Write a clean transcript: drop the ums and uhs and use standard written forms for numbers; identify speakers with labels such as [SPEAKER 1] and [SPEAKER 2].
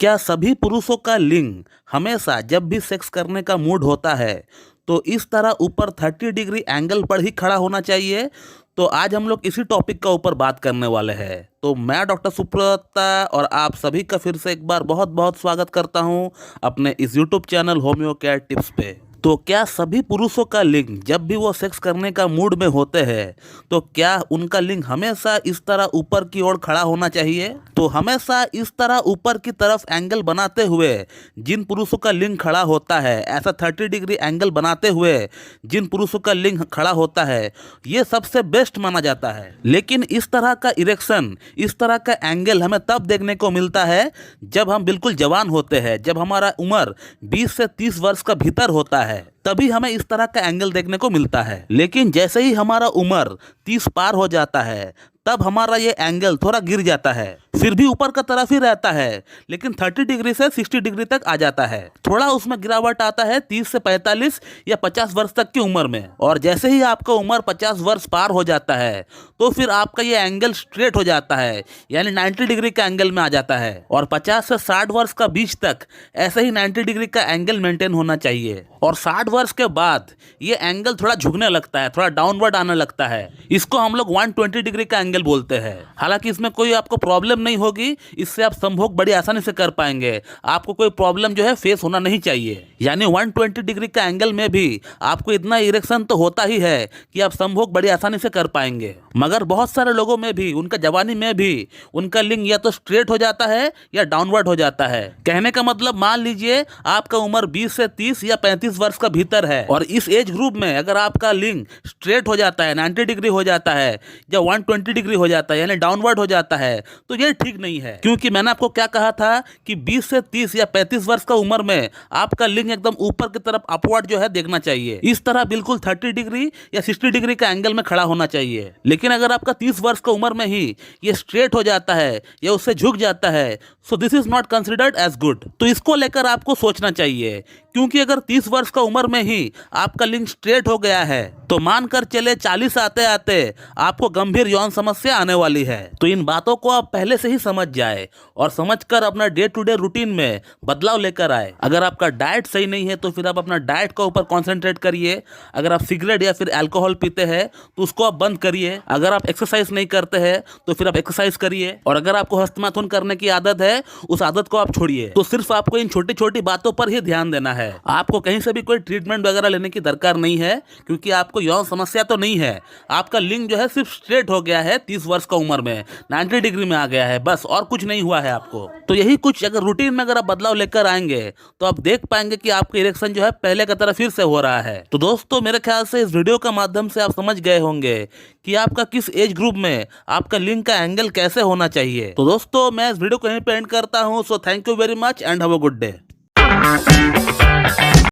[SPEAKER 1] क्या सभी पुरुषों का लिंग हमेशा जब भी सेक्स करने का मूड होता है तो इस तरह ऊपर 30 डिग्री एंगल पर ही खड़ा होना चाहिए? तो आज हम लोग इसी टॉपिक का ऊपर बात करने वाले हैं। तो मैं डॉक्टर सुप्रता और आप सभी का फिर से एक बार बहुत बहुत स्वागत करता हूं अपने इस YouTube channel homeo care tips पे। तो क्या सभी पुरुषों का लिंग जब भी वो सेक्स करने का मूड में होते हैं तो क्या उनका लिंग हमेशा इस तरह ऊपर की ओर खड़ा होना चाहिए? तो हमेशा इस तरह ऊपर की तरफ एंगल बनाते हुए जिन पुरुषों का लिंग खड़ा होता है, ऐसा 30 डिग्री एंगल बनाते हुए जिन पुरुषों का लिंग खड़ा होता है, ये सबसे बेस्ट माना जाता है। लेकिन इस तरह का इरेक्शन, इस तरह का एंगल हमें तब देखने को मिलता है जब हम बिल्कुल जवान होते हैं, जब हमारा उम्र 20 से 30 वर्ष का भीतर होता है, तभी हमें इस तरह का एंगल देखने को मिलता है। लेकिन जैसे ही हमारा उम्र 30 पार हो जाता है तब हमारा ये एंगल थोड़ा गिर जाता है, फिर भी ऊपर का तरफ ही रहता है लेकिन 30 डिग्री से 60 डिग्री तक आ जाता है। थोड़ा उसमें गिरावट आता है 30 से 45 या 50 वर्ष तक की उम्र में। और जैसे ही आपका उम्र 50 वर्ष पार हो जाता है तो फिर आपका ये एंगल स्ट्रेट हो जाता है, यानी 90 डिग्री का एंगल में आ जाता है। और 50 से 60 वर्ष का बीच तक ऐसे ही 90 डिग्री का एंगल मेंटेन होना चाहिए। और 60 वर्ष के बाद ये एंगल थोड़ा झुकने लगता है, थोड़ा डाउनवर्ड आने लगता है। इसको हम लोग 120 डिग्री का एंगल बोलते हैं। हालांकि इसमें कोई आपको प्रॉब्लम नहीं होगी, इससे आप संभोग बड़ी आसानी से कर पाएंगे। आपको कोई प्रॉब्लम जो है फेस होना नहीं चाहिए। यानी 120 डिग्री का एंगल में भी आपको इतना इरेक्शन तो होता ही है कि आप संभोग बड़ी आसानी से कर पाएंगे। मगर बहुत सारे लोगों में भी, उनका जवानी में भी उनका लिंग या तो स्ट्रेट हो जाता है या डाउनवर्ड हो जाता है। कहने का मतलब, मान लीजिए आपका उम्र 20 से 30 या 35 वर्ष का भीतर है और इस एज ग्रुप में अगर आपका लिंग स्ट्रेट हो जाता है, 90 डिग्री हो जाता है या 120 डिग्री हो जाता है, यानी डाउनवर्ड हो जाता है, तो ये ठीक नहीं है। क्योंकि मैंने आपको क्या कहा था कि 20 से 30 या 35 वर्ष का उम्र में आपका लिंग एकदम ऊपर की तरफ अपवर्ड जो है देखना चाहिए। इस तरह बिल्कुल 30 डिग्री या 60 डिग्री का एंगल में खड़ा होना चाहिए। लेकिन अगर आपका 30 वर्ष का उम्र में ही ये स्ट्रेट हो जाता है या उससे झुक जाता है, so this is not considered as good. तो इसको लेकर आपको सोचना चाहिए। क्योंकि अगर 30 वर्ष का उम्र में ही आपका लिंग स्ट्रेट हो गया है तो मानकर चले 40 आते आते आपको गंभीर यौन समस्या आने वाली है। तो इन बातों को आप पहले से ही समझ जाए और समझकर अपना डे टू डे रूटीन में बदलाव लेकर आए। अगर आपका डाइट सही नहीं है तो फिर आप अपना डाइट के ऊपर कॉन्सेंट्रेट करिए। अगर आप सिगरेट या फिर अल्कोहल पीते हैं तो उसको आप बंद करिए। अगर आप एक्सरसाइज नहीं करते हैं तो फिर आप एक्सरसाइज करिए। और अगर आपको हस्तमैथुन करने की आदत है, उस आदत को आप छोड़िए। तो सिर्फ आपको इन छोटी छोटी बातों पर ही ध्यान देना है। आपको कहीं से भी कोई ट्रीटमेंट वगैरह लेने की दरकार नहीं है, क्योंकि आपको यौन समस्या तो नहीं है। आपका लिंग जो है सिर्फ स्ट्रेट हो गया है 30 वर्ष का उम्र में, 90 डिग्री में आ गया है, बस, और कुछ नहीं हुआ है आपको। तो यही कुछ अगर रूटीन में अगर आप बदलाव लेकर आएंगे तो आप देख पाएंगे कि आपका इरेक्शन जो है पहले की तरह फिर से हो रहा है। तो दोस्तों, मेरे ख्याल से इस वीडियो के माध्यम से आप समझ गए होंगे कि आपका किस एज ग्रुप में आपका लिंग का एंगल कैसे होना चाहिए। तो दोस्तों, मैं इस वीडियो को यहीं पे एंड करता हूं। So thank you very much and have a good day.